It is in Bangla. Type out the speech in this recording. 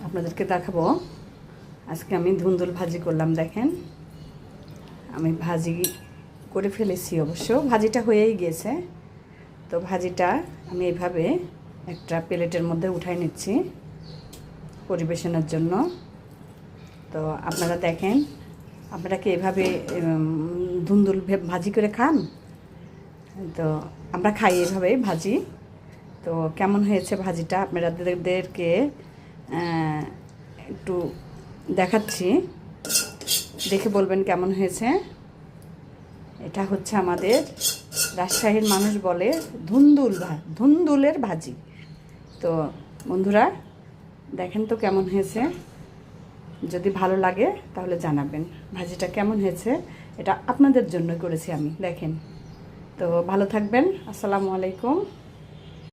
আপনাদেরকে দেখাবো। আজকে আমি ধুন্দুল ভাজি করলাম। দেখেন, আমি ভাজি করে ফেলেছি, অবশ্য ভাজিটা হয়েই গিয়েছে। তো ভাজিটা আমি এইভাবে একটা প্লেটের মধ্যে উঠাই নিচ্ছি পরিবেশনের জন্য। তো আপনারা দেখেন, আপনারা কি এভাবে ধুন্দুল ভাজি করে খান? তো আমরা খাই এভাবে ভাজি। তো কেমন হয়েছে ভাজিটা আপনাদেরকে একটু দেখাচ্ছি, দেখে বলবেন কেমন হয়েছে। এটা হচ্ছে আমাদের রাজশাহীর মানুষ বলে ধুন্দুলের ভাজি। তো বন্ধুরা দেখেন তো কেমন হয়েছে, যদি ভালো লাগে তাহলে জানাবেন ভাজিটা কেমন হয়েছে। এটা আপনাদের জন্য করেছি আমি। দেখেন, তো ভালো থাকবেন। আসসালামু আলাইকুম।